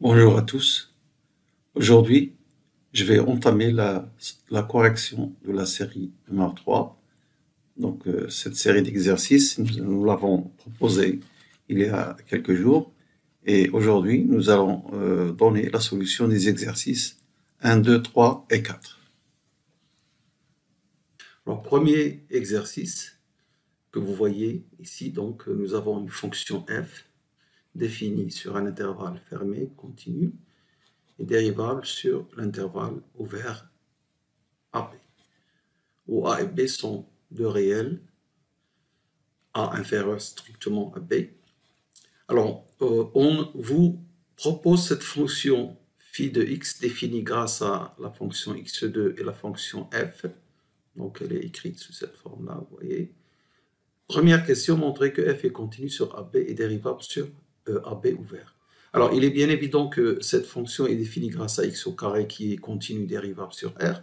Bonjour à tous. Aujourd'hui, je vais entamer la correction de la série numéro 3. Donc, cette série d'exercices, nous l'avons proposée il y a quelques jours. Et aujourd'hui, nous allons donner la solution des exercices 1, 2, 3 et 4. Alors, premier exercice que vous voyez ici, donc nous avons une fonction f définie sur un intervalle fermé, continu, et dérivable sur l'intervalle ouvert AB, où A et B sont deux réels, A inférieur strictement à B. Alors, on vous propose cette fonction phi de x définie grâce à la fonction x2 et la fonction f. Donc, elle est écrite sous cette forme-là, vous voyez. Première question, montrer que f est continu sur AB et dérivable sur AB ouvert. Alors, il est bien évident que cette fonction est définie grâce à x au carré qui est continu dérivable sur R,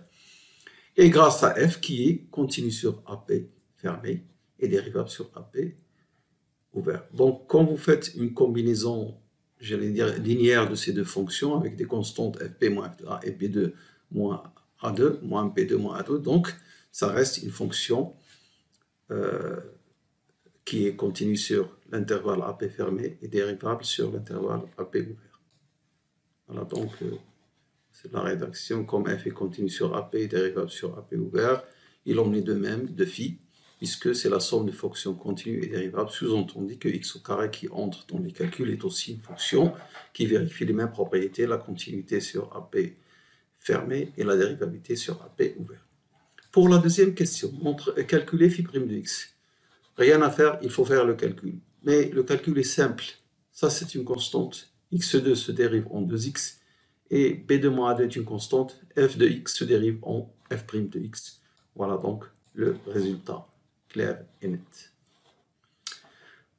et grâce à f qui est continu sur AB fermé et dérivable sur AB ouvert. Donc, quand vous faites une combinaison, j'allais dire, linéaire de ces deux fonctions avec des constantes fp moins f de a et b2 moins a2 moins b2 moins a2, donc ça reste une fonction qui est continue sur l'intervalle AB fermé et dérivable sur l'intervalle AB ouvert. Voilà, donc c'est la rédaction. Comme f est continu sur AB et dérivable sur AB ouvert, il en est de même de phi, puisque c'est la somme de fonctions continues et dérivables, sous-entendu que x au carré qui entre dans les calculs est aussi une fonction qui vérifie les mêmes propriétés, la continuité sur AB fermé et la dérivabilité sur AB ouvert. Pour la deuxième question, calculer phi' de x. Rien à faire, il faut faire le calcul. Mais le calcul est simple. Ça, c'est une constante. x2 se dérive en 2x. Et b2 moins a2 est une constante. F de x se dérive en f' de x. Voilà donc le résultat clair et net.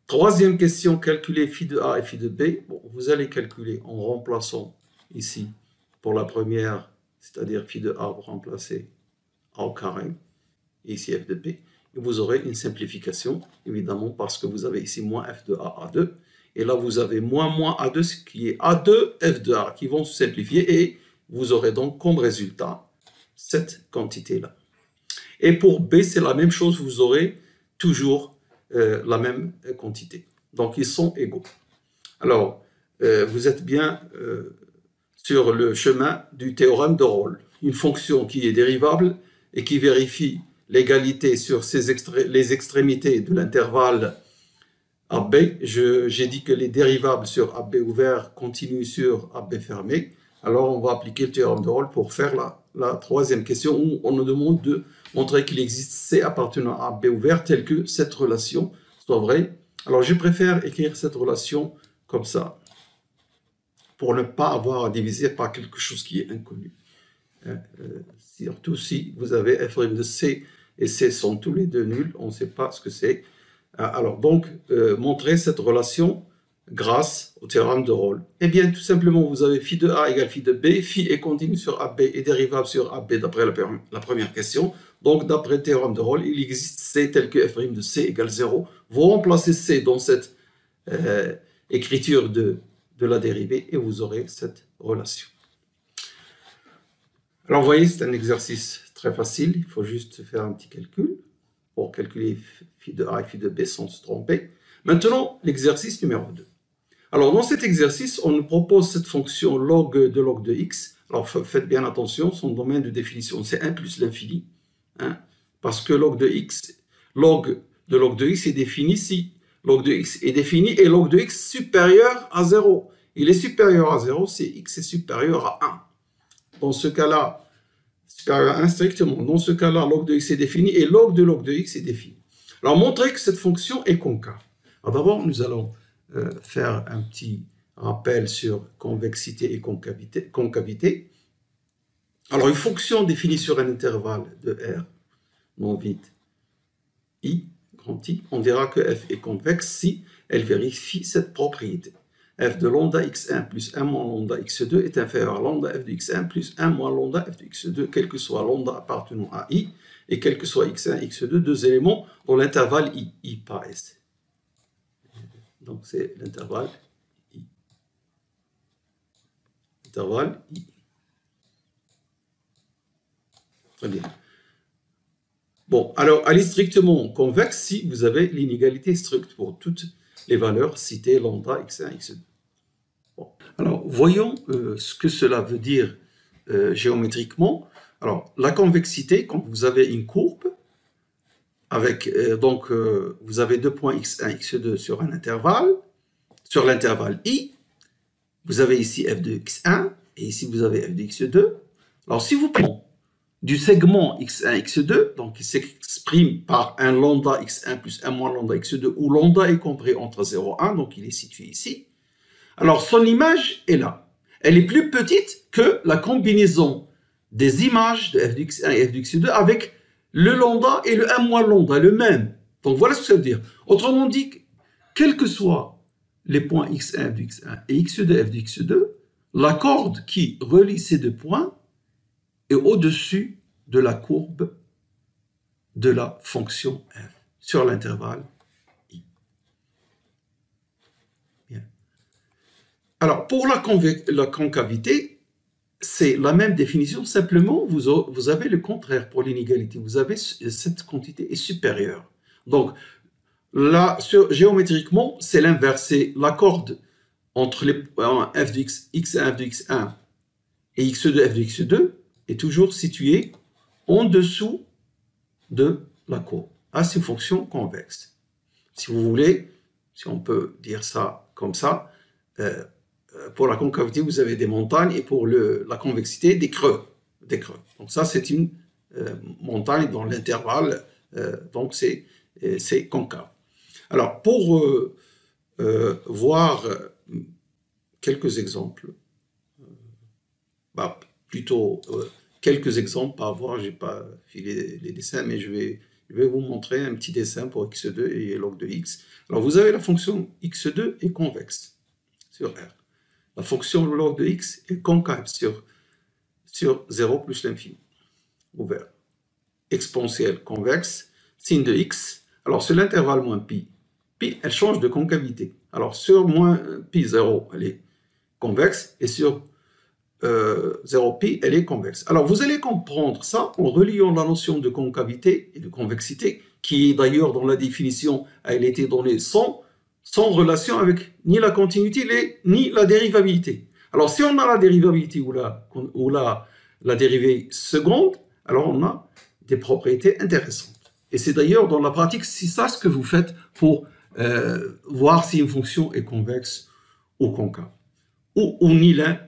Troisième question, calculer phi de a et phi de b. Bon, vous allez calculer en remplaçant ici, pour la première, c'est-à-dire phi de a, vous remplacez a au carré. Et ici f de b. Vous aurez une simplification, évidemment, parce que vous avez ici moins f de a, a2, et là vous avez moins a2, ce qui est a2, f de a, qui vont se simplifier, et vous aurez donc comme résultat cette quantité-là. Et pour b, c'est la même chose, vous aurez toujours la même quantité. Donc ils sont égaux. Alors, vous êtes bien sur le chemin du théorème de Rolle. Une fonction qui est dérivable et qui vérifie l'égalité sur les extrémités de l'intervalle AB. J'ai dit que les dérivables sur AB ouvert continuent sur AB fermé. Alors, on va appliquer le théorème de Rolle pour faire la troisième question où on nous demande de montrer qu'il existe C appartenant à AB ouvert tel que cette relation soit vraie. Alors, je préfère écrire cette relation comme ça pour ne pas avoir à diviser par quelque chose qui est inconnu. Surtout si vous avez f' de C et C sont tous les deux nuls, on ne sait pas ce que c'est. Alors donc, montrer cette relation grâce au théorème de Rolle. Eh bien, tout simplement, vous avez phi de A égale phi de B, phi est continu sur AB et dérivable sur AB d'après la première question. Donc, d'après le théorème de Rolle, il existe C tel que f' de C égale 0. Vous remplacez C dans cette écriture de la dérivée et vous aurez cette relation. Alors, vous voyez, c'est un exercice très facile. Il faut juste faire un petit calcul pour calculer phi de A et phi de B sans se tromper. Maintenant, l'exercice numéro 2. Alors, dans cet exercice, on nous propose cette fonction log de x. Alors, faites bien attention, son domaine de définition, c'est 1 plus l'infini. Hein, parce que log de x est défini si log de x est défini et log de x supérieur à 0. Il est supérieur à 0 si x est supérieur à 1. Dans ce cas-là, supérieur à 1 strictement. Dans ce cas-là, log de x est défini et log de x est défini. Alors, montrer que cette fonction est concave. Alors, d'abord, nous allons faire un petit rappel sur convexité et concavité. Alors, une fonction définie sur un intervalle de R, non vide I, grand I, on dira que f est convexe si elle vérifie cette propriété. F de lambda x1 plus 1 moins lambda x2 est inférieur à lambda f de x1 plus 1 moins lambda f de x2, quel que soit lambda appartenant à I, et quel que soit x1 et x2, deux éléments dans l'intervalle I pas S. Donc c'est l'intervalle I. intervalle I. Très bien. Bon, alors, elle est strictement convexe si vous avez l'inégalité stricte pour toutes les valeurs citées, lambda, x1, x2. Bon. Alors, voyons ce que cela veut dire géométriquement. Alors, la convexité, quand vous avez une courbe, avec, vous avez deux points x1, x2 sur un intervalle, sur l'intervalle I, vous avez ici f de x1, et ici vous avez f de x2. Alors, si vous prenez du segment x1, x2, donc il s'exprime par un lambda x1 plus 1 moins lambda x2, où lambda est compris entre 0 et 1, donc il est situé ici. Alors son image est là. Elle est plus petite que la combinaison des images de f de x1 et f de x2 avec le lambda et le 1 moins lambda, le même. Donc voilà ce que ça veut dire. Autrement dit, quels que soient les points x1, f de x1 et x2, f de x2, la corde qui relie ces deux points est au-dessus de la courbe de la fonction f sur l'intervalle I. Bien. Alors, pour la concavité, c'est la même définition, simplement vous avez le contraire pour l'inégalité. Vous avez cette quantité est supérieure. Donc, là, géométriquement, c'est l'inverse. C'est la corde entre les f de x1, f de x1 et x2, f de x2 est toujours située en dessous de la courbe. Ah, c'est une fonction convexe. Si vous voulez, si on peut dire ça comme ça, pour la concavité, vous avez des montagnes et pour la convexité, des creux. Donc ça, c'est une montagne dans l'intervalle, donc c'est concave. Alors, pour voir quelques exemples, plutôt quelques exemples, pas à voir, je n'ai pas filé les dessins, mais je vais vous montrer un petit dessin pour x2 et log de x. Alors, vous avez la fonction x2 est convexe sur R. La fonction log de x est concave sur 0 plus l'infini, ouvert. Exponentielle convexe, signe de x. Alors, sur l'intervalle moins pi, elle change de concavité. Alors, sur moins pi 0, elle est convexe, et sur 0pi, elle est convexe. Alors, vous allez comprendre ça en reliant la notion de concavité et de convexité, qui est d'ailleurs dans la définition, elle a été donnée sans relation avec ni la continuité ni la dérivabilité. Alors, si on a la dérivabilité ou la dérivée seconde, alors on a des propriétés intéressantes. Et c'est d'ailleurs dans la pratique, c'est ça ce que vous faites pour voir si une fonction est convexe ou concave, ou ni l'un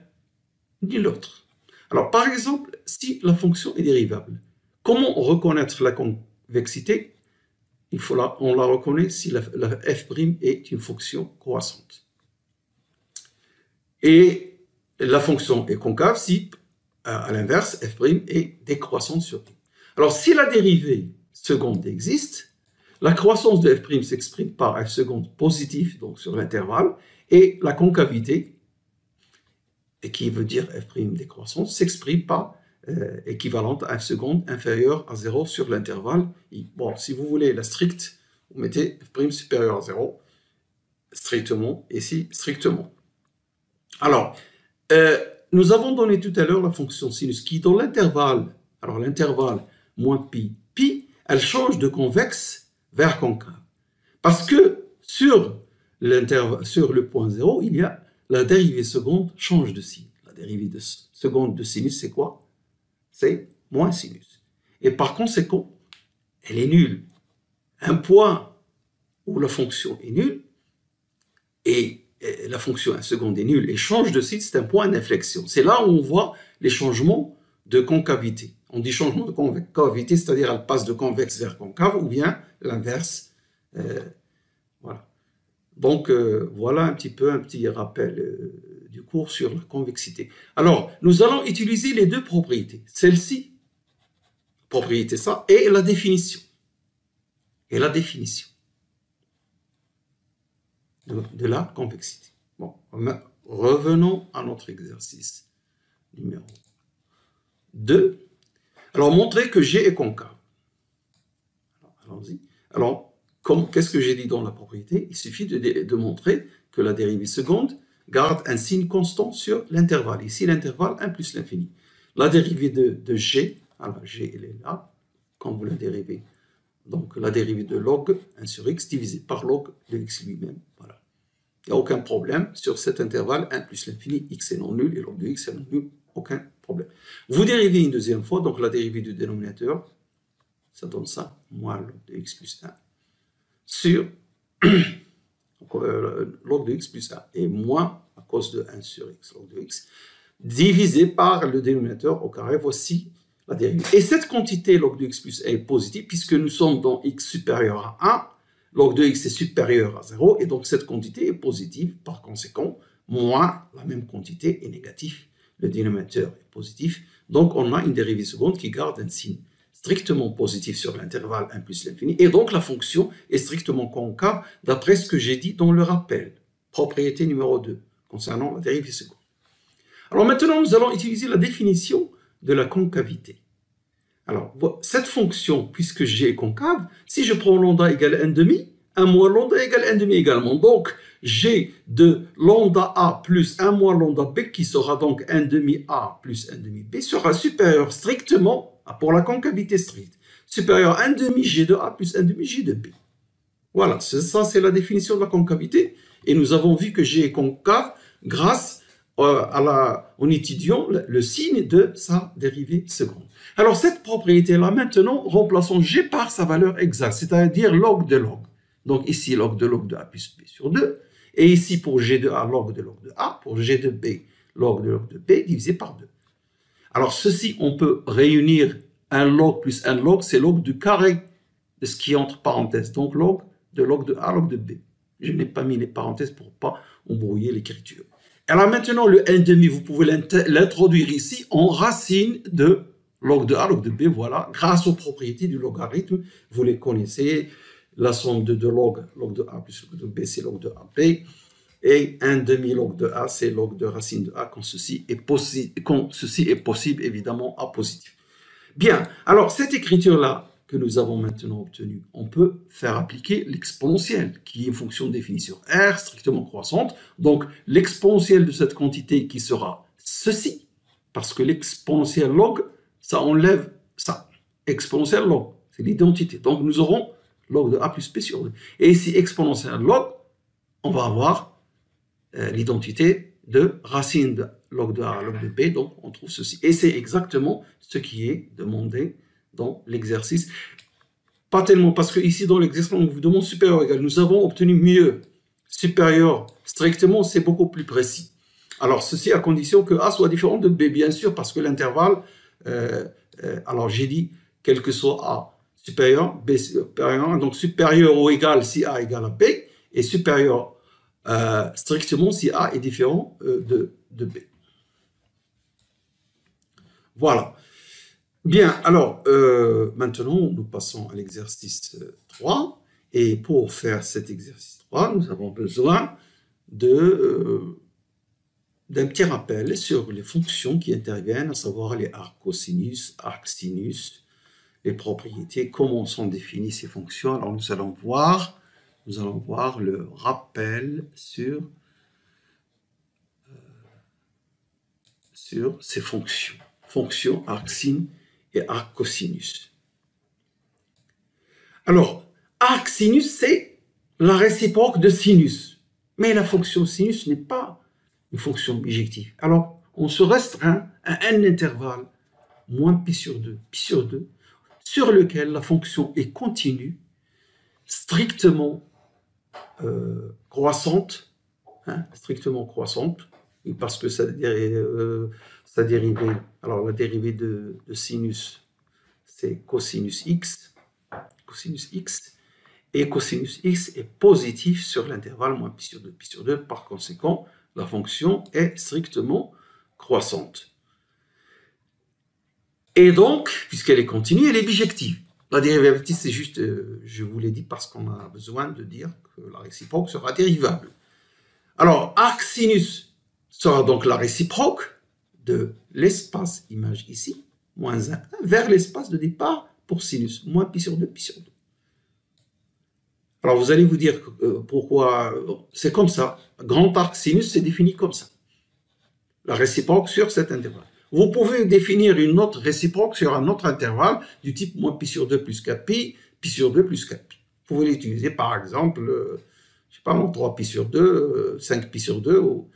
ni l'autre. Alors, par exemple, si la fonction est dérivable, comment reconnaître la convexité? On la reconnaît si la f' est une fonction croissante. Et la fonction est concave si, à l'inverse, f' est décroissante sur i. Alors, si la dérivée seconde existe, la croissance de f' s'exprime par f seconde positif, donc sur l'intervalle, et la concavité, et qui veut dire f' décroissante, s'exprime par équivalente à f seconde inférieure à 0 sur l'intervalle i. Bon, si vous voulez la stricte, vous mettez f' supérieur à 0, strictement, ici, strictement. Alors, nous avons donné tout à l'heure la fonction sinus qui, dans l'intervalle, alors l'intervalle moins pi, elle change de convexe vers concave. Parce que sur le point 0, il y a la dérivée seconde change de signe. La dérivée seconde de sinus, c'est quoi? C'est moins sinus. Et par conséquent, elle est nulle. Un point où la fonction est nulle, et la fonction seconde est nulle, et change de signe, c'est un point d'inflexion. C'est là où on voit les changements de concavité. On dit changement de concavité, c'est-à-dire elle passe de convexe vers concave, ou bien l'inverse. Voilà. Donc, voilà un petit rappel du cours sur la convexité. Alors, nous allons utiliser les deux propriétés. Celle-ci, propriété ça, et la définition. De la convexité. Bon, revenons à notre exercice numéro 2. Alors, montrer que G est concave. Allons-y. Alors, qu'est-ce que j'ai dit dans la propriété? Il suffit de montrer que la dérivée seconde, garde un signe constant sur l'intervalle. Ici, l'intervalle 1 plus l'infini. La dérivée de g, alors g, elle est là, quand vous la dérivez. Donc, la dérivée de log 1 sur x divisé par log de x lui-même. Voilà. Il n'y a aucun problème sur cet intervalle 1 plus l'infini, x est non nul et log de x est non nul, aucun problème. Vous dérivez une deuxième fois, donc la dérivée du dénominateur, ça donne ça, moins log de x plus 1, sur log de x plus 1, et moins à cause de 1 sur x, log de x, divisé par le dénominateur au carré, voici la dérivée. Et cette quantité log de x plus 1 est positive, puisque nous sommes dans x supérieur à 1, log de x est supérieur à 0, et donc cette quantité est positive, par conséquent, moins la même quantité est négative. Le dénominateur est positif, donc on a une dérivée seconde qui garde un signe strictement positif sur l'intervalle 1 plus l'infini, et donc la fonction est strictement concave d'après ce que j'ai dit dans le rappel. Propriété numéro 2, concernant la dérivée seconde. Alors maintenant, nous allons utiliser la définition de la concavité. Alors, cette fonction, puisque g est concave, si je prends lambda égale 1,5, 1 moins lambda égale 1,5 également. Donc, g de lambda a plus 1 moins lambda b, qui sera donc 1,5 a plus 1,5 b, sera supérieur strictement, pour la concavité stricte, supérieur à 1,5 g de a plus 1,5 g de b. Voilà, ça c'est la définition de la concavité. Et nous avons vu que g est concave grâce en étudiant le signe de sa dérivée seconde. Alors cette propriété-là, maintenant, remplaçons g par sa valeur exacte, c'est-à-dire log de log. Donc ici, log de a plus b sur 2. Et ici, pour g de a, log de a. Pour g de b, log de b divisé par 2. Alors ceci, on peut réunir un log plus un log, c'est log du carré de ce qui est entre parenthèses. Donc log de a, log de b. Je n'ai pas mis les parenthèses pour ne pas embrouiller l'écriture. Alors maintenant, le 1,5, vous pouvez l'introduire ici en racine de log de a, log de b, voilà, grâce aux propriétés du logarithme, vous les connaissez, la somme de 2 log de a plus log de b, c'est log de ab, et 1,5 log de a, c'est log de racine de a, quand ceci est possible, évidemment, à positif. Bien, alors cette écriture-là, que nous avons maintenant obtenue, on peut faire appliquer l'exponentielle, qui est une fonction définie sur R, strictement croissante. Donc, l'exponentielle de cette quantité qui sera ceci, parce que l'exponentielle log, ça enlève ça. Exponentielle log, c'est l'identité. Donc, nous aurons log de a plus b sur 2. Et ici, exponentielle log, on va avoir l'identité de racine de log de a, log de b. Donc, on trouve ceci. Et c'est exactement ce qui est demandé dans l'exercice. Pas tellement, parce que ici, dans l'exercice, on vous demande supérieur ou égal. Nous avons obtenu mieux. Supérieur, strictement, c'est beaucoup plus précis. Alors, ceci à condition que A soit différent de B, bien sûr, parce que l'intervalle, alors j'ai dit, quel que soit A supérieur, B supérieur, donc supérieur ou égal si A égale à B, et supérieur strictement si A est différent de B. Voilà. Bien, alors, maintenant, nous passons à l'exercice 3. Et pour faire cet exercice 3, nous avons besoin d'un petit rappel sur les fonctions qui interviennent, à savoir les arc-cosinus, arc-sinus, les propriétés, comment sont définies ces fonctions. Alors, nous allons voir le rappel sur ces fonctions. Fonctions arc-sin et arc-cosinus. Alors, arc-sinus, c'est la réciproque de sinus. Mais la fonction sinus n'est pas une fonction bijective. Alors, on se restreint à un intervalle, moins pi sur 2, sur lequel la fonction est continue, strictement croissante, strictement croissante, et parce que sa dérivée, alors la dérivée de sinus, c'est cosinus x, et cosinus x est positif sur l'intervalle moins pi sur 2, par conséquent, la fonction est strictement croissante. Et donc, puisqu'elle est continue, elle est bijective. La dérivative, c'est juste, je vous l'ai dit, parce qu'on a besoin de dire que la réciproque sera dérivable. Alors, arc sinus sera donc la réciproque de l'espace image ici, moins 1, vers l'espace de départ pour sinus, moins pi sur 2, pi sur 2. Alors vous allez vous dire pourquoi c'est comme ça. Grand arc sinus, c'est défini comme ça. La réciproque sur cet intervalle. Vous pouvez définir une autre réciproque sur un autre intervalle du type moins pi sur 2 plus 4pi, pi sur 2 plus 4pi. Vous pouvez l'utiliser par exemple, je sais pas, 3 pi sur 2, 5 pi sur 2. Vous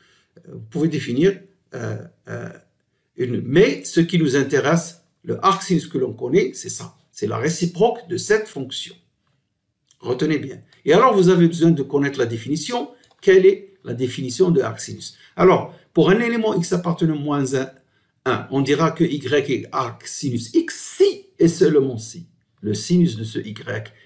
pouvez définir une. Mais ce qui nous intéresse, le arc sinus que l'on connaît, c'est ça. C'est la réciproque de cette fonction. Retenez bien. Et alors, vous avez besoin de connaître la définition. Quelle est la définition de arc sinus? Alors, pour un élément x appartenant à moins 1, on dira que y est arc sinus x si et seulement si le sinus de ce y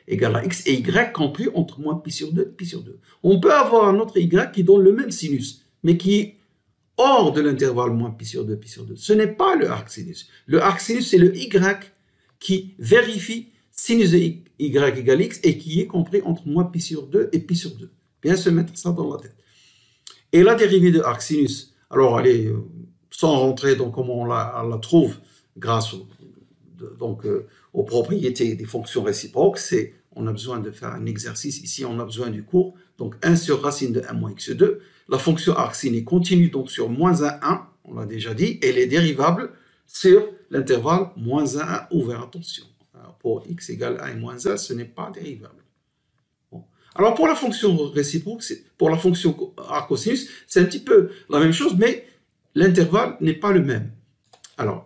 égale à x et y compris entre moins pi sur 2 et pi sur 2. On peut avoir un autre y qui donne le même sinus, mais qui est hors de l'intervalle moins pi sur 2, pi sur 2. Ce n'est pas le arc sinus. Le arc sinus, c'est le y qui vérifie sinus de y égale x et qui est compris entre moins pi sur 2 et pi sur 2. Bien se mettre ça dans la tête. Et la dérivée de arc sinus, alors allez, sans rentrer dans comment on la trouve grâce aux propriétés des fonctions réciproques, on a besoin de faire un exercice. Ici, on a besoin du cours. Donc 1 sur racine de 1 moins x2. La fonction arc sin est continue donc sur moins 1, on l'a déjà dit, et elle est dérivable sur l'intervalle moins 1 ouvert. Attention, alors pour x égale 1 et moins 1, ce n'est pas dérivable. Bon. Alors pour la fonction réciproque, pour la fonction arc cosinus, c'est un petit peu la même chose, mais l'intervalle n'est pas le même. Alors,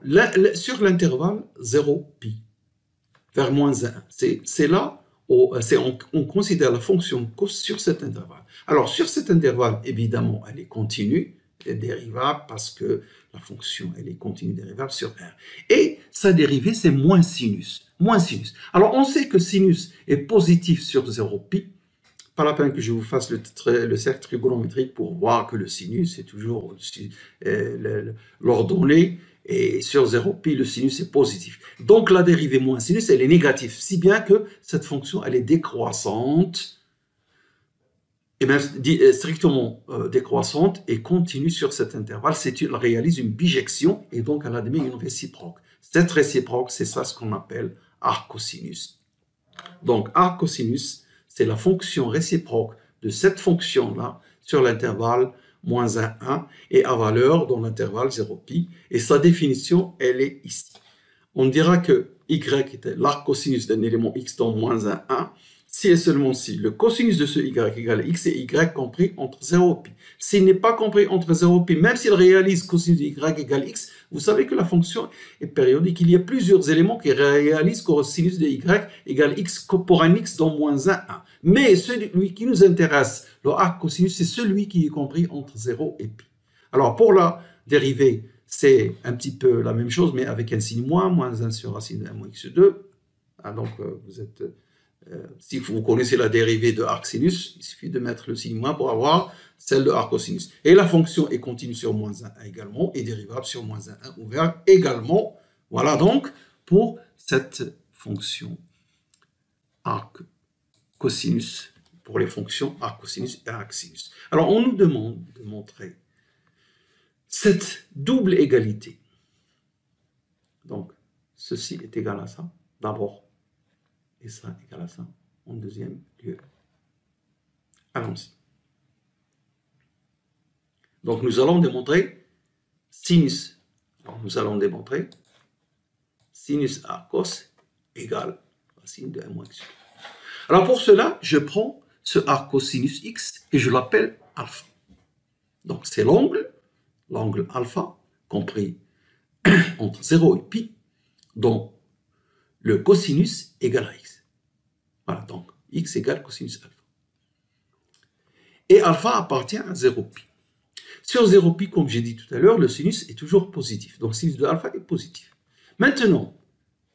sur l'intervalle 0pi vers moins 1, c'est là où on considère la fonction cos sur cet intervalle. Alors, sur cet intervalle, évidemment, elle est continue, elle est dérivable parce que la fonction, elle est continue dérivable sur R. Et sa dérivée, c'est moins sinus. Moins sinus. Alors, on sait que sinus est positif sur 0pi. Pas la peine que je vous fasse le cercle trigonométrique pour voir que le sinus est toujours l'ordonnée. Et sur 0pi, le sinus est positif. Donc la dérivée moins sinus, elle est négative, si bien que cette fonction, elle est décroissante, et même strictement décroissante, et continue sur cet intervalle. Elle réalise une bijection, et donc elle admet une réciproque. Cette réciproque, c'est ça ce qu'on appelle arc cosinus. Donc arc cosinus, c'est la fonction réciproque de cette fonction-là sur l'intervalle moins 1, 1, et à valeur dans l'intervalle 0pi. Et sa définition, elle est ici. On dira que y était l'arc cosinus d'un élément x dans moins 1, 1, si et seulement si le cosinus de ce y égale x et y compris entre 0pi. S'il n'est pas compris entre 0pi, même s'il réalise cosinus de y égale x, vous savez que la fonction est périodique. Il y a plusieurs éléments qui réalisent cosinus de y égale x pour un x dans moins 1, 1. Mais celui qui nous intéresse, le arc cosinus, c'est celui qui est compris entre 0 et pi. Alors pour la dérivée, c'est un petit peu la même chose, mais avec un signe moins 1 sur racine de 1 moins x2. Ah, donc vous êtes... si vous connaissez la dérivée de arc sinus, il suffit de mettre le signe moins pour avoir celle de arc cosinus. Et la fonction est continue sur moins 1 également, et dérivable sur moins 1 ouvert également. Voilà donc pour cette fonction arc cosinus, pour les fonctions arc cosinus et arc sinus. Alors on nous demande de montrer cette double égalité. Donc ceci est égal à ça, d'abord. Et ça égale à ça en deuxième lieu. Allons-y. Donc nous allons démontrer sinus. Alors nous allons démontrer sinus arc cos égale racine de 1 moins x. Alors pour cela, je prends ce arc cosinus x et je l'appelle alpha. Donc c'est l'angle alpha compris entre 0 et pi, dont le cosinus égale à x. Voilà, donc x égale cosinus alpha. Et alpha appartient à 0pi. Sur 0pi, comme j'ai dit tout à l'heure, le sinus est toujours positif. Donc sinus de alpha est positif. Maintenant,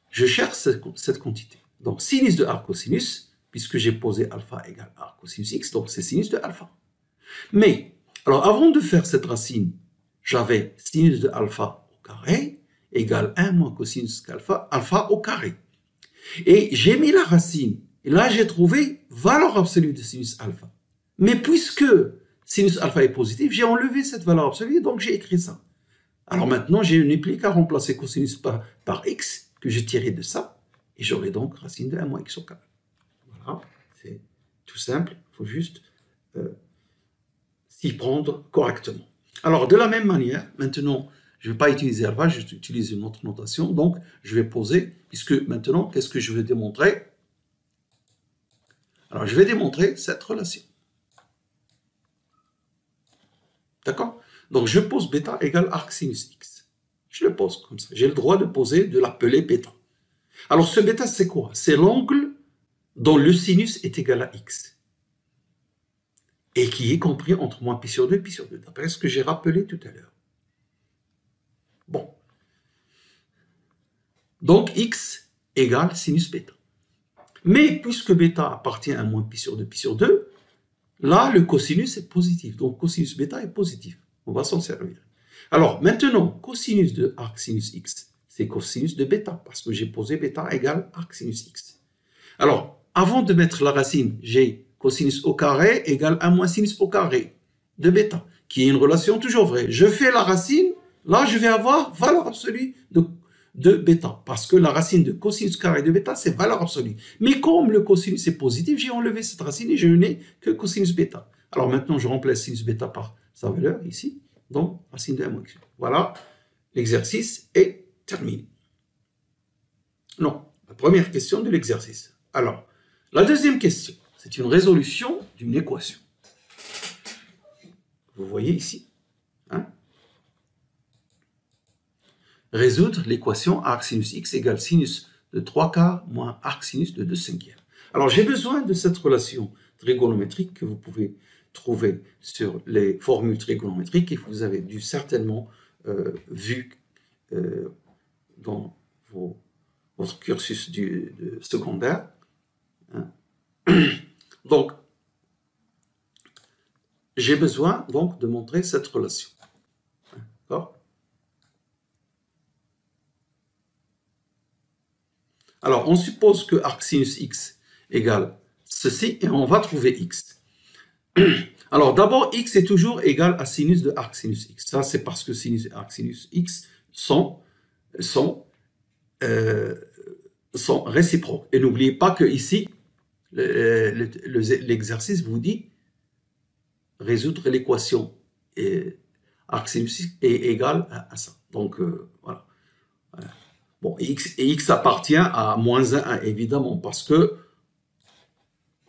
je cherche cette quantité. Donc sinus de arc cosinus, puisque j'ai posé alpha égale arc cosinus x, donc c'est sinus de alpha. Mais, alors avant de faire cette racine, j'avais sinus de alpha au carré égale 1 moins cosinus alpha au carré. Et j'ai mis la racine. Et là, j'ai trouvé valeur absolue de sinus alpha. Mais puisque sinus alpha est positif, j'ai enlevé cette valeur absolue, donc j'ai écrit ça. Alors maintenant, j'ai une plus qu'à remplacer cosinus par x, que j'ai tiré de ça, et j'aurai donc racine de 1 moins x au carré. Voilà, c'est tout simple, il faut juste s'y prendre correctement. Alors, de la même manière, maintenant, je ne vais pas utiliser alpha, je vais utiliser une autre notation. Donc, je vais poser, puisque maintenant, qu'est-ce que je vais démontrer? Alors, je vais démontrer cette relation. D'accord? Donc, je pose bêta égale arc sinus x. Je le pose comme ça. J'ai le droit de poser, de l'appeler bêta. Alors, ce bêta, c'est quoi? C'est l'angle dont le sinus est égal à x. Et qui est compris entre moins pi sur 2 et pi sur 2, d'après ce que j'ai rappelé tout à l'heure. Bon. Donc, x égale sinus bêta. Mais puisque bêta appartient à moins pi sur 2, là, le cosinus est positif. Donc, cosinus bêta est positif. On va s'en servir. Alors, maintenant, cosinus de arc sinus x, c'est cosinus de bêta, parce que j'ai posé bêta égale arc sinus x. Alors, avant de mettre la racine, j'ai cosinus au carré égale 1 moins sinus au carré de bêta, qui est une relation toujours vraie. Je fais la racine, là, je vais avoir valeur absolue de bêta, parce que la racine de cosinus carré de bêta, c'est valeur absolue. Mais comme le cosinus est positif, j'ai enlevé cette racine et je n'ai que cosinus bêta. Alors maintenant, je remplace sinus bêta par sa valeur ici, donc racine de 1 moins x. Voilà, l'exercice est terminé. Non, la première question de l'exercice. Alors, la deuxième question, c'est une résolution d'une équation. Vous voyez ici, hein? Résoudre l'équation arc sinus x égale sinus de 3/4 moins arc sinus de 2/5. Alors, j'ai besoin de cette relation trigonométrique que vous pouvez trouver sur les formules trigonométriques et que vous avez dû certainement vu dans votre cursus de secondaire. Hein? Donc, j'ai besoin donc de montrer cette relation. D'accord? Alors, on suppose que arc sinus x égale ceci et on va trouver x. Alors, d'abord, x est toujours égal à sinus de arc sinus x. Ça, c'est parce que sinus et arc sinus x sont réciproques. Et n'oubliez pas que ici, l'exercice vous dit résoudre l'équation arc sinus x est égal à ça. Donc, voilà. Bon, x appartient à moins 1, évidemment, parce que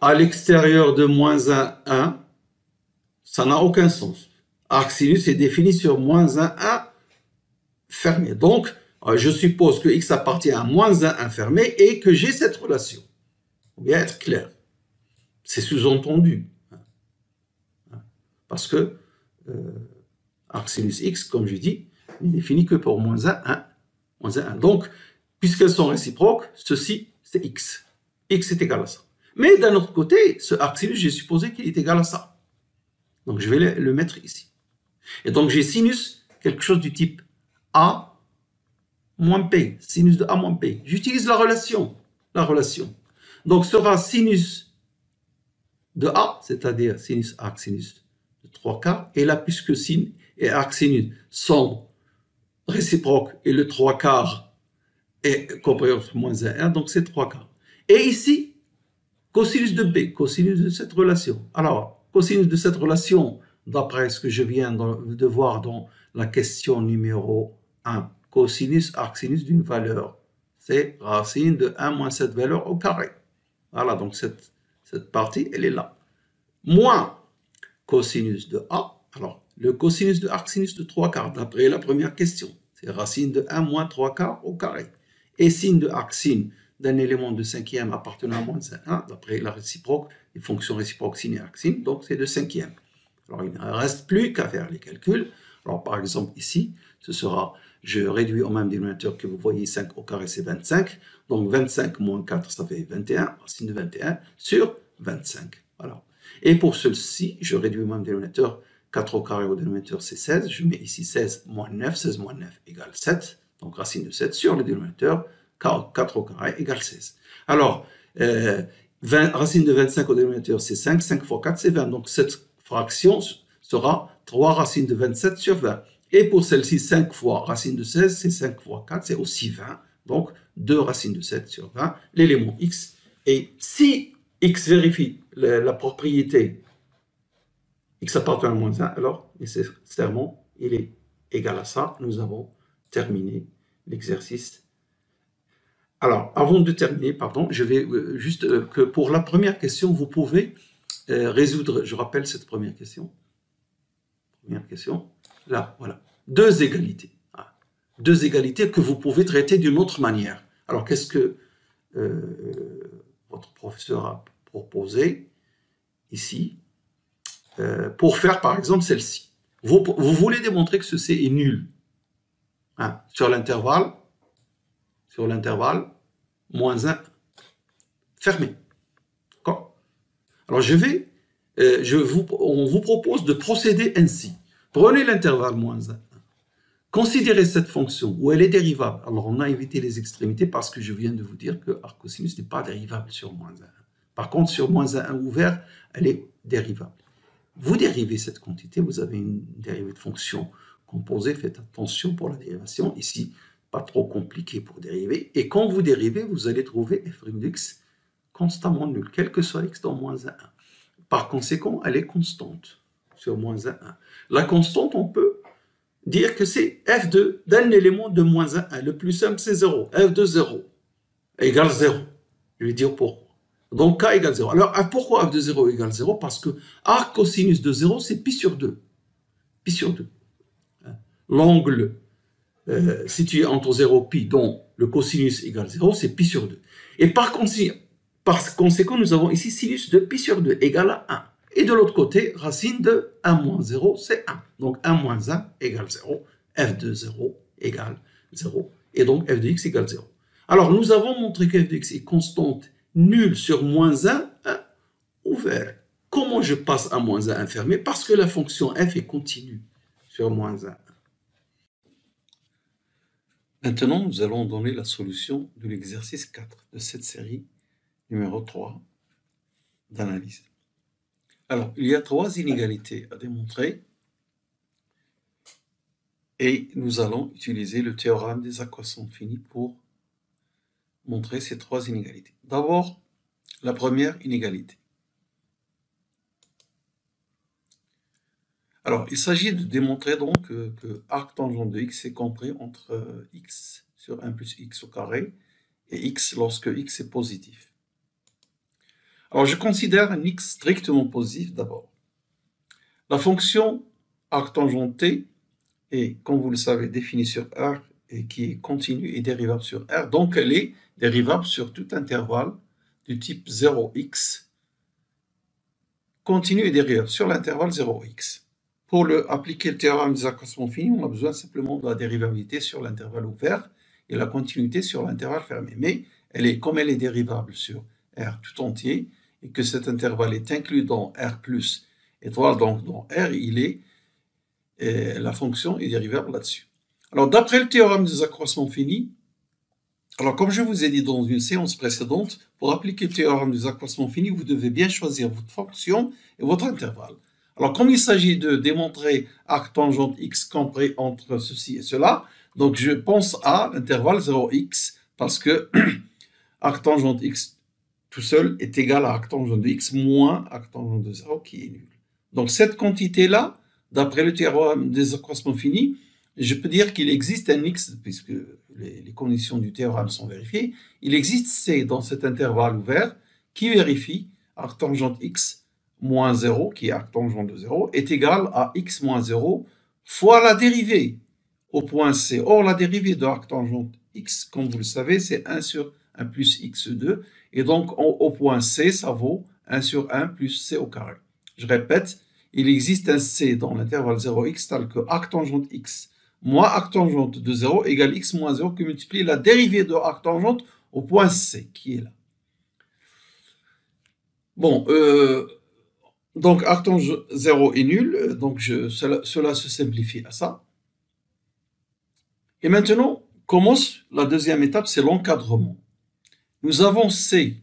à l'extérieur de moins 1, ça n'a aucun sens. Arc sinus est défini sur moins 1 fermé. Donc, je suppose que x appartient à moins 1 fermé et que j'ai cette relation. Il faut bien être clair. C'est sous-entendu. Parce que arc sinus x, comme je dis, n'est défini que pour moins 1. Donc, puisqu'elles sont réciproques, ceci, c'est x. X est égal à ça. Mais d'un autre côté, ce arc sinus, j'ai supposé qu'il est égal à ça. Donc, je vais le mettre ici. Et donc, j'ai sinus, quelque chose du type A moins P. Sinus de A moins P. J'utilise la relation. Donc, sera sinus de A, c'est-à-dire sinus arc sinus de 3/4. Et là, puisque sin et arc sinus sont réciproques et le 3/4 est compris entre moins 1, donc c'est 3/4. Et ici, cosinus de B, cosinus de cette relation. Alors, cosinus de cette relation, d'après ce que je viens de voir dans la question numéro 1, cosinus arc sinus d'une valeur, c'est racine de 1 moins cette valeur au carré. Voilà, donc cette partie, elle est là. Moins cosinus de A, alors le cosinus de arc sinus de 3/4, d'après la première question, c'est racine de 1 moins 3/4 au carré. Et sin de arc sin d'un élément de 5e appartenant à moins 1, d'après la réciproque, les fonctions réciproques sin et arc sin, donc c'est de 5e. Alors il ne reste plus qu'à faire les calculs. Alors par exemple ici, ce sera, je réduis au même dénominateur que vous voyez, 5 au carré c'est 25, donc 25 moins 4 ça fait 21, racine de 21 sur 25. Voilà. Et pour ceci, je réduis au même dénominateur, 4 au carré au dénominateur c'est 16, je mets ici 16 moins 9, 16 moins 9 égale 7, donc racine de 7 sur le dénominateur, 4 au carré égale 16. Alors, racine de 25 au dénominateur c'est 5, 5 fois 4 c'est 20, donc cette fraction sera 3 racines de 27 sur 20. Et pour celle-ci, 5 fois racine de 16, c'est 5 fois 4, c'est aussi 20. Donc, 2 racines de 7 sur 20, l'élément x. Et si x vérifie la propriété x appartient à moins 1, alors nécessairement il est égal à ça. Nous avons terminé l'exercice. Alors, avant de terminer, pardon, je vais juste que pour la première question, vous pouvez résoudre, je rappelle cette première question. Première question, là, voilà. Deux égalités. Deux égalités que vous pouvez traiter d'une autre manière. Alors, qu'est-ce que votre professeur a proposé ici pour faire, par exemple, celle-ci? Vous voulez démontrer que ce C est nul sur l'intervalle moins 1 fermé. D'accord? Alors, on vous propose de procéder ainsi. Prenez l'intervalle moins 1. Considérez cette fonction où elle est dérivable. Alors, on a évité les extrémités parce que je viens de vous dire que arc cosinus n'est pas dérivable sur moins 1. Par contre, sur moins 1 ouvert, elle est dérivable. Vous dérivez cette quantité, vous avez une dérivée de fonction composée. Faites attention pour la dérivation. Ici, pas trop compliqué pour dériver. Et quand vous dérivez, vous allez trouver f' de x constamment nul, quel que soit x dans moins 1. Par conséquent, elle est constante sur moins 1. La constante, on peut dire que c'est f d'un élément de moins 1. Le plus simple, c'est 0. f de 0 égale 0. Je vais dire pourquoi. Donc, k égale 0. Alors, pourquoi f de 0 égale 0? Parce que arc cosinus de 0, c'est pi sur 2. Pi sur 2. L'angle situé entre 0 et pi, dont le cosinus égale 0, c'est pi sur 2. Et par conséquent, nous avons ici sinus de pi sur 2 égale à 1. Et de l'autre côté, racine de 1 moins 0, c'est 1. Donc 1 moins 1 égale 0. f de 0 égale 0. Et donc f de x égale 0. Alors, nous avons montré que f de x est constante nulle sur moins 1 ouvert. Comment je passe à moins 1 fermé? Parce que la fonction f est continue sur moins 1. Maintenant, nous allons donner la solution de l'exercice 4 de cette série numéro 3 d'analyse. Alors, il y a 3 inégalités à démontrer et nous allons utiliser le théorème des équations finies pour montrer ces 3 inégalités. D'abord, la première inégalité. Alors, il s'agit de démontrer donc que arc tangent de x est compris entre x sur 1 plus x au carré et x lorsque x est positif. Alors, je considère un x strictement positif d'abord. La fonction arc tangent t est, comme vous le savez, définie sur R et qui est continue et dérivable sur R. Donc, elle est dérivable sur tout intervalle du type 0x, continue et dérivable sur l'intervalle 0x. Pour appliquer le théorème des équations finies, on a besoin simplement de la dérivabilité sur l'intervalle ouvert et la continuité sur l'intervalle fermé. Mais comme elle est dérivable sur R tout entier et que cet intervalle est inclus dans R plus étoile, donc dans R, la fonction est dérivable là-dessus. Alors, d'après le théorème des accroissements finis, alors comme je vous ai dit dans une séance précédente, pour appliquer le théorème des accroissements finis, vous devez bien choisir votre fonction et votre intervalle. Alors, comme il s'agit de démontrer arc tangent x compris entre ceci et cela, donc je pense à l'intervalle 0x parce que arc tangent x tout seul est égal à arc tangent de x moins arc tangent de 0 qui est nul. Donc, cette quantité-là, d'après le théorème des accroissements finis, je peux dire qu'il existe un x, puisque les conditions du théorème sont vérifiées, il existe c dans cet intervalle ouvert qui vérifie arc tangent x moins 0, qui est arc tangent de 0, est égal à x moins 0 fois la dérivée au point C. Or, la dérivée de arc tangent x, comme vous le savez, c'est 1 sur 1 plus x2. Et donc, au point C, ça vaut 1 sur 1 plus c au carré. Je répète, il existe un c dans l'intervalle 0x tel que arc tangent x moins arc tangent de 0 égale x moins 0 qui multiplie la dérivée de arc tangent au point C, qui est là. Bon, donc arc tangent 0 est nul, donc cela se simplifie à ça. Et maintenant, commence la deuxième étape, c'est l'encadrement. Nous avons C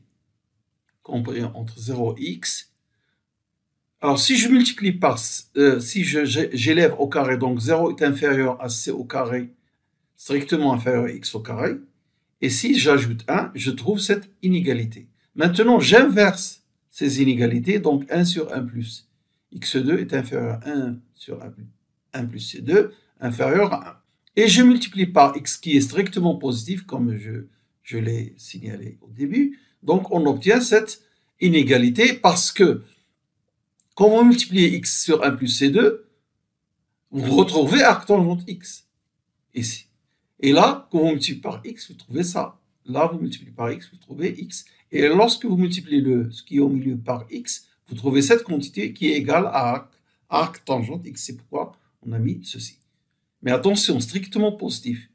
compris entre 0 et x. Alors, si je multiplie par, si j'élève au carré, donc 0 est inférieur à c au carré, strictement inférieur à x au carré, et si j'ajoute 1, je trouve cette inégalité. Maintenant, j'inverse ces inégalités, donc 1 sur 1 plus x2 est inférieur à 1 sur 1 plus c2, inférieur à 1. Et je multiplie par x qui est strictement positif, comme je l'ai signalé au début. Donc, on obtient cette inégalité parce que quand vous multipliez x sur 1 plus c2, vous retrouvez arc tangente x, ici. Et là, quand vous multipliez par x, vous trouvez ça. Là, vous multipliez par x, vous trouvez x. Et lorsque vous multipliez ce qui est au milieu par x, vous trouvez cette quantité qui est égale à arc tangente x. C'est pourquoi on a mis ceci. Mais attention, strictement positif.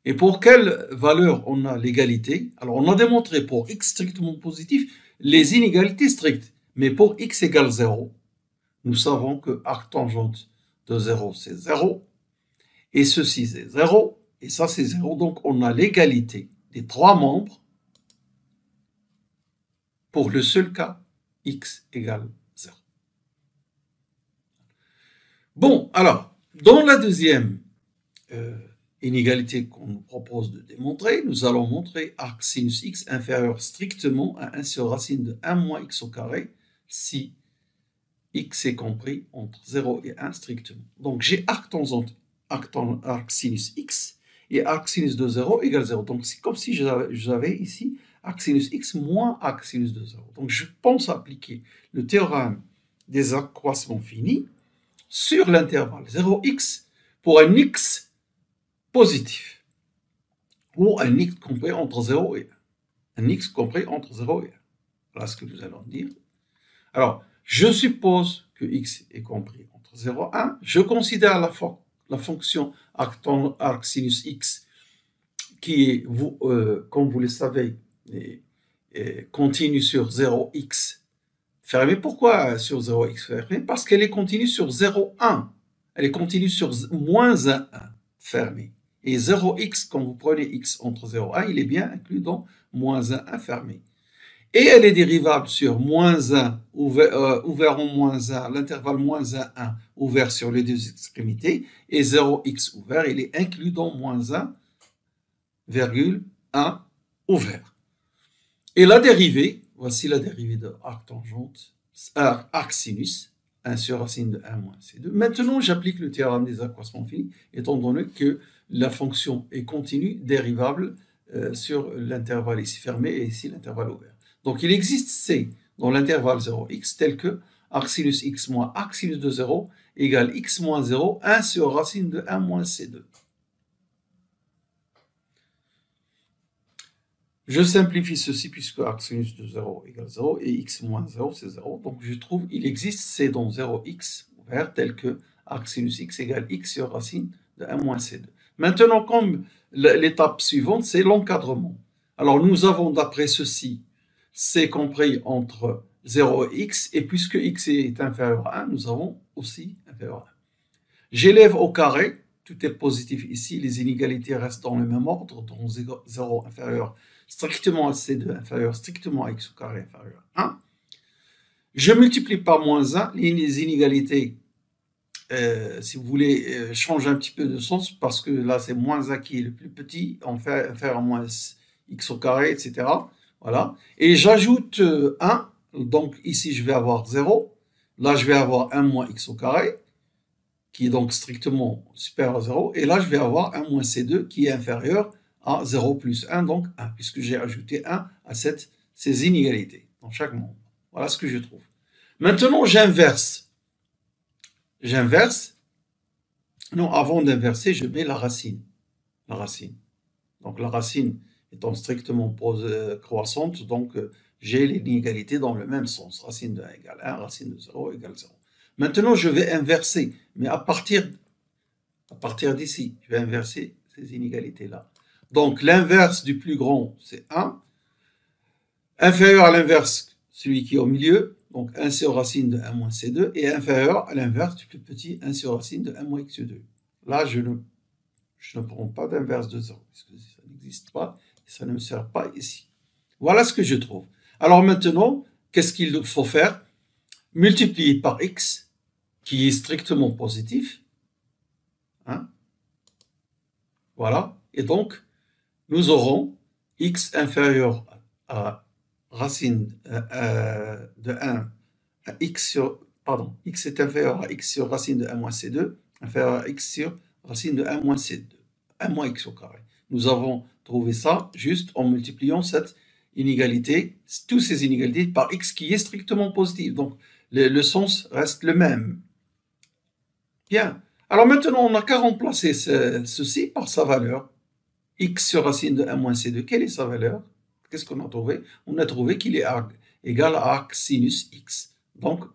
Et pour quelle valeur on a l'égalité? Alors, on a démontré pour x strictement positif les inégalités strictes. Mais pour x égale 0, nous savons que arc tangente de 0, c'est 0. Et ceci, c'est 0. Et ça, c'est 0. Donc, on a l'égalité des trois membres pour le seul cas x égale 0. Bon, alors, dans la deuxième inégalité qu'on nous propose de démontrer, nous allons montrer arc sinus x inférieur strictement à 1 sur racine de 1 moins x au carré si x est compris entre 0 et 1 strictement. Donc j'ai arc sinus x et arc sinus de 0 égale 0. Donc c'est comme si j'avais ici arc sinus x moins arc sinus de 0. Donc je pense appliquer le théorème des accroissements finis sur l'intervalle 0x pour un x positif, ou un x compris entre 0 et 1. Un x compris entre 0 et 1. Voilà ce que nous allons dire. Alors, je suppose que x est compris entre 0 et 1. Je considère la fonction arc sinus x qui est, comme vous le savez, continue sur 0x fermé. Pourquoi sur 0x fermé? Parce qu'elle est continue sur 0,1. Elle est continue sur moins 1 fermé. Et 0x, quand vous prenez x entre 0 et 1, il est bien inclus dans moins 1 fermé. Et elle est dérivable sur moins 1, ouvert en moins 1, l'intervalle moins 1, 1, ouvert sur les deux extrémités, et 0x ouvert, il est inclus dans moins 1, 1 ouvert. Et la dérivée, voici la dérivée de arc tangente, arc sinus, 1 sur racine de 1 moins c2. Maintenant, j'applique le théorème des accroissements finis, étant donné que la fonction est continue, dérivable sur l'intervalle ici fermé et ici l'intervalle ouvert. Donc, il existe C dans l'intervalle 0x tel que arc sinus x moins arc sinus de 0 égale x moins 0, 1 sur racine de 1 moins c2. Je simplifie ceci puisque arc sinus de 0 égale 0 et x moins 0 c'est 0. Donc, je trouve qu'il existe C dans 0x ouvert tel que arc sinus x égale x sur racine de 1 moins c2. Maintenant, comme l'étape suivante, c'est l'encadrement. Alors, nous avons d'après ceci, C compris entre 0 et x, et puisque x est inférieur à 1, nous avons aussi inférieur à 1. J'élève au carré, tout est positif ici, les inégalités restent dans le même ordre, donc 0 inférieur strictement à C2, inférieur strictement à x au carré, inférieur à 1. Je multiplie par moins 1, les inégalités, si vous voulez, changent un petit peu de sens, parce que là, c'est moins 1 qui est le plus petit, inférieur à moins x au carré, etc. Voilà. Et j'ajoute 1, donc ici, je vais avoir 0. Là, je vais avoir 1 moins x au carré, qui est donc strictement supérieur à 0. Et là, je vais avoir 1 moins c2, qui est inférieur à 0 plus 1, donc 1, puisque j'ai ajouté 1 à ces inégalités dans chaque membre. Voilà ce que je trouve. Maintenant, j'inverse. Non, avant d'inverser, je mets la racine. Donc, la racine étant strictement croissante, donc j'ai l'inégalité dans le même sens. Racine de 1 égale 1, racine de 0 égale 0. Maintenant, je vais inverser, mais à partir d'ici, je vais inverser ces inégalités-là. Donc, l'inverse du plus grand, c'est 1. Inférieur à l'inverse, celui qui est au milieu, donc 1 sur racine de 1 moins c2, et inférieur à l'inverse du plus petit, 1 sur racine de 1 moins x2. Là, je ne prends pas d'inverse de 0, parce que ça n'existe pas, et ça ne me sert pas ici. Voilà ce que je trouve. Alors maintenant, qu'est-ce qu'il faut faire? Multiplier par x, qui est strictement positif. Hein? Voilà. Et donc, nous aurons x inférieur à racine de 1 à x sur, pardon, x est inférieur à x sur racine de 1 moins c2, inférieur à x sur racine de 1 moins c2, 1 moins x au carré. Nous avons trouvé ça juste en multipliant cette inégalité, toutes ces inégalités par x qui est strictement positif. Donc, le sens reste le même. Bien. Alors maintenant, on n'a qu'à remplacer ceci par sa valeur. X sur racine de 1 moins c2, quelle est sa valeur? Qu'est-ce qu'on a trouvé? On a trouvé qu'il est égal à arc sinus x. Donc,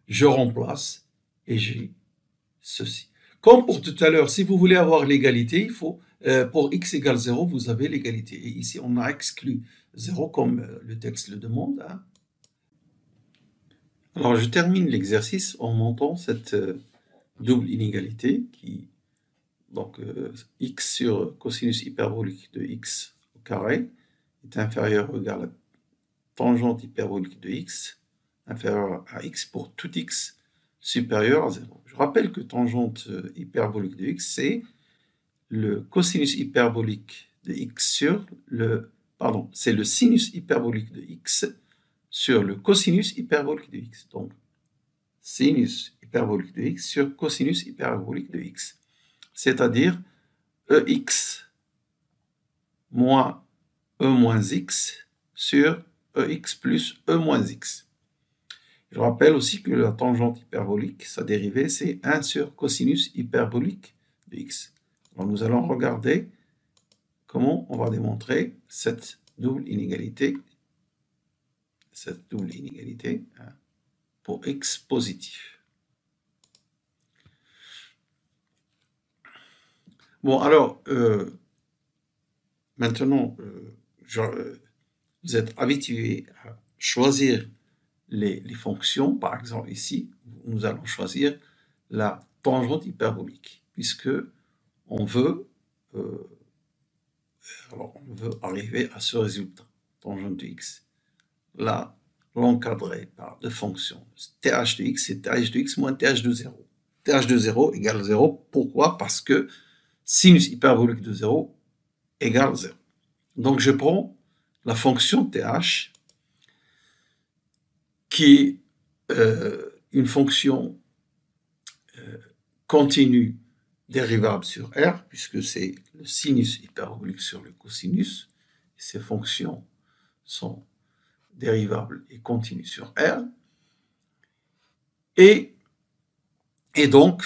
je remplace et j'ai ceci. Comme pour tout à l'heure, si vous voulez avoir l'égalité, il faut, pour x égale 0, vous avez l'égalité. Et ici, on a exclu 0 comme le texte le demande. Hein. Alors, je termine l'exercice en montrant cette double inégalité qui, donc, x sur cosinus hyperbolique de x au carré est inférieur ou égal à tangente hyperbolique de x inférieur à x pour tout x supérieur à 0. Je rappelle que tangente hyperbolique de x, c'est le cosinus hyperbolique de x sur le... Pardon, c'est le sinus hyperbolique de x sur le cosinus hyperbolique de x. Donc, sinus hyperbolique de x sur cosinus hyperbolique de x. C'est-à-dire EX moins E moins x sur EX plus E moins x. Je rappelle aussi que la tangente hyperbolique, sa dérivée, c'est 1 sur cosinus hyperbolique de x. Alors nous allons regarder comment on va démontrer cette double inégalité hein, pour x positif. Bon, alors, maintenant, vous êtes habitué à choisir les fonctions. Par exemple, ici, nous allons choisir la tangente hyperbolique, puisque on veut, arriver à ce résultat, tangente de x. Là, l'encadrer par deux fonctions. TH de x, c'est TH de x moins TH de 0. TH de 0 égale 0. Pourquoi? Parce que sinus hyperbolique de 0 égale 0. Donc, je prends la fonction TH qui est une fonction continue dérivable sur R, puisque c'est le sinus hyperbolique sur le cosinus. Ces fonctions sont dérivables et continues sur R. Et donc,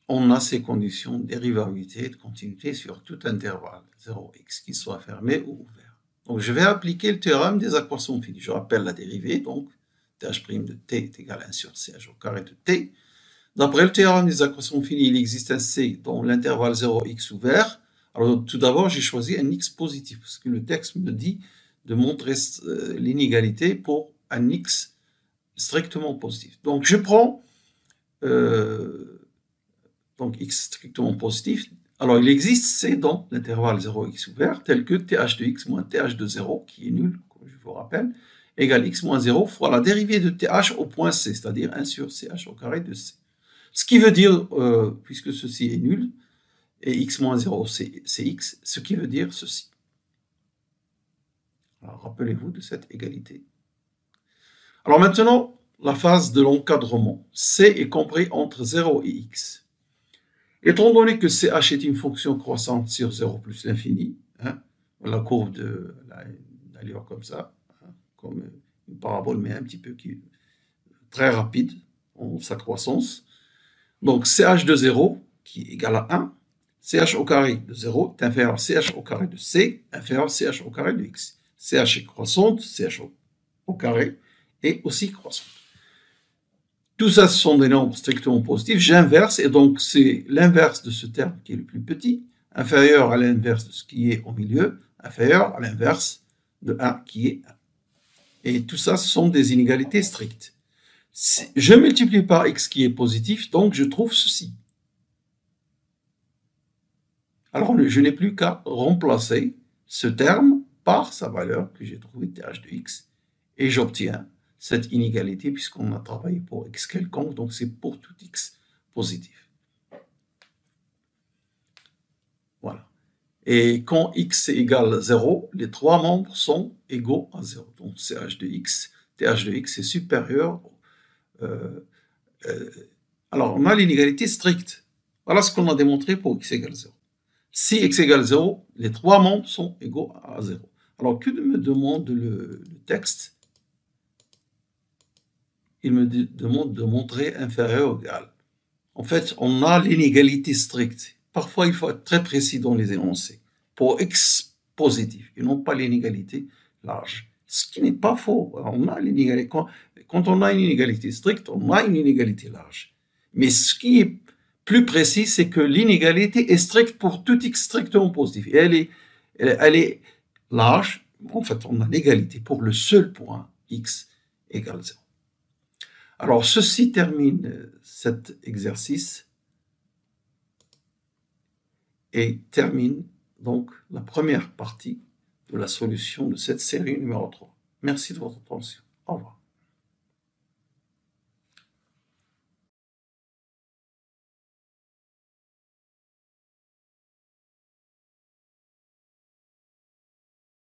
on a ces conditions de dérivabilité et de continuité sur tout intervalle 0x, qu'il soit fermé ou ouvert. Donc, je vais appliquer le théorème des accroissements finis. Je rappelle la dérivée, donc th' de t est égal à 1 sur ch au carré de t. D'après le théorème des accroissements finis, il existe un c dans l'intervalle 0x ouvert. Alors, tout d'abord, j'ai choisi un x positif, parce que le texte me dit de montrer l'inégalité pour un x strictement positif. Donc, je prends donc x strictement positif. Alors, il existe c dans l'intervalle 0x ouvert, tel que th de x moins th de 0, qui est nul, comme je vous rappelle, égale x moins 0 fois la dérivée de th au point c, c'est-à-dire 1 sur ch au carré de c. Ce qui veut dire, puisque ceci est nul, et x moins 0 c'est x, ce qui veut dire ceci. Alors, rappelez-vous de cette égalité. Alors maintenant, la phase de l'encadrement. C est compris entre 0 et x. Étant donné que CH est une fonction croissante sur 0 plus l'infini, hein, la courbe de l'allure comme ça, hein, comme une parabole, mais un petit peu très rapide en sa croissance. Donc CH de 0, qui est égal à 1, CH au carré de 0 est inférieur à CH au carré de C, inférieur à CH au carré de x. CH est croissante, CH au carré est aussi croissante. Tout ça, ce sont des nombres strictement positifs. J'inverse, et donc c'est l'inverse de ce terme qui est le plus petit, inférieur à l'inverse de ce qui est au milieu, inférieur à l'inverse de 1 qui est 1. Et tout ça, ce sont des inégalités strictes. Je multiplie par x qui est positif, donc je trouve ceci. Alors, je n'ai plus qu'à remplacer ce terme par sa valeur que j'ai trouvée th de x, et j'obtiens cette inégalité puisqu'on a travaillé pour x quelconque, donc c'est pour tout x positif. Voilà. Et quand x égale 0, les trois membres sont égaux à 0. Donc ch de x, th de x est supérieur. Alors on a l'inégalité stricte. Voilà ce qu'on a démontré pour x égale 0. Si x égale 0, les trois membres sont égaux à 0. Alors que me demande le texte? Il me demande de montrer inférieur ou égal. En fait, on a l'inégalité stricte. Parfois, il faut être très précis dans les énoncés. Pour x positif, et non pas l'inégalité large. Ce qui n'est pas faux. On a l'inégalité. Quand on a une inégalité stricte, on a une inégalité large. Mais ce qui est plus précis, c'est que l'inégalité est stricte pour tout x strictement positif. Et elle est large. En fait, on a l'égalité pour le seul point x égale 0. Alors, ceci termine cet exercice et termine donc la première partie de la solution de cette série numéro 3. Merci de votre attention.